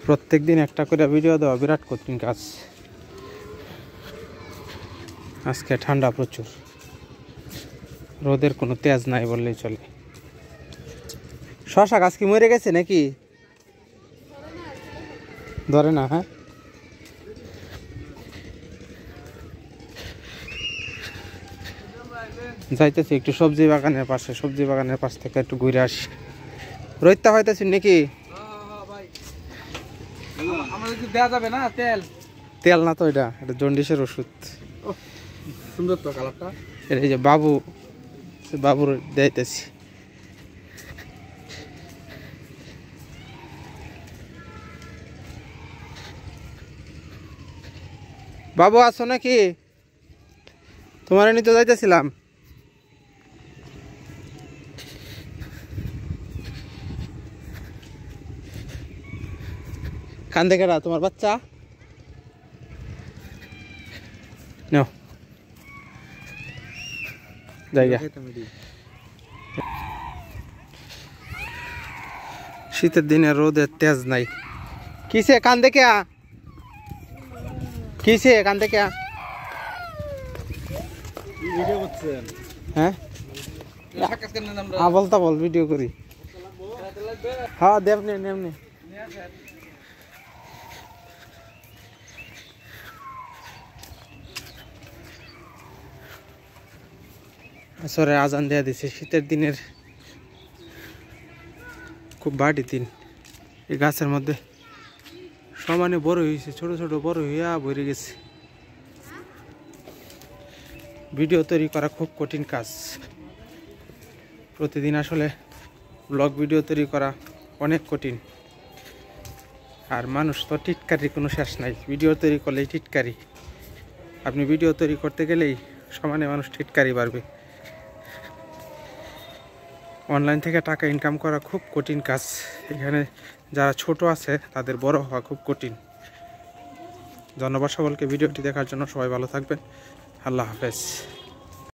প্রত্যেক দিন একটা করে ভিডিও দেওয়া বিরাট কঠিন কাজ। আজকে ঠান্ডা প্রচুর, রোদের কোনো তেজ নাই বললেই চলে। শশা গাছ কি মরে গেছে নাকি? ধরে না। হ্যাঁ, যাইতেছি একটু সবজি বাগানের পাশে, সবজি বাগানের পাশ থেকে একটু ঘুরে আসি। রইতা হইতেছি নাকি? তেল না তো, এটা জন্ডিসের ওষুধ। সুন্দর তো কালারটা। এই যে বাবুর দিতেছি। বাবু আছো নাকি? তোমার নিতে যাইতেছিলাম। কান্দে কেডা? তোমার বাচ্চা? নাও জায়গা। শীতের দিনে রোদের তেজ নাই। কিসে কান্দে কে? কিসে কান্দে কে? হ্যাঁ, বলতা বল, ভিডিও করি। হ্যাঁ দেবনি নেমনি। আসরে আজান দেয়া দিছে। শীতের দিনের খুব বাড়ি দিন। এই গাছের মধ্যে সমানে বড় হয়েছে, ছোট ছোট বড় হইয়া ভরে গেছে। ভিডিও তৈরি করা খুব কঠিন কাজ। প্রতিদিন আসলে ব্লগ ভিডিও তৈরি করা অনেক কঠিন। আর মানুষ তো টিটকারির কোনো শেষ নাই। ভিডিও তৈরি করলেই টিটকারি। আপনি ভিডিও তৈরি করতে গেলেই সমানে মানুষ টিটকারি পারবে। অনলাইন থেকে টাকা ইনকাম করা খুব কঠিন কাজ। এখানে যারা ছোট আছে তাদের বড় হওয়া খুব কঠিন। ধন্যবাদ সকলকে ভিডিওটি দেখার জন্য। সবাই ভালো থাকবেন। আল্লাহ হাফেজ।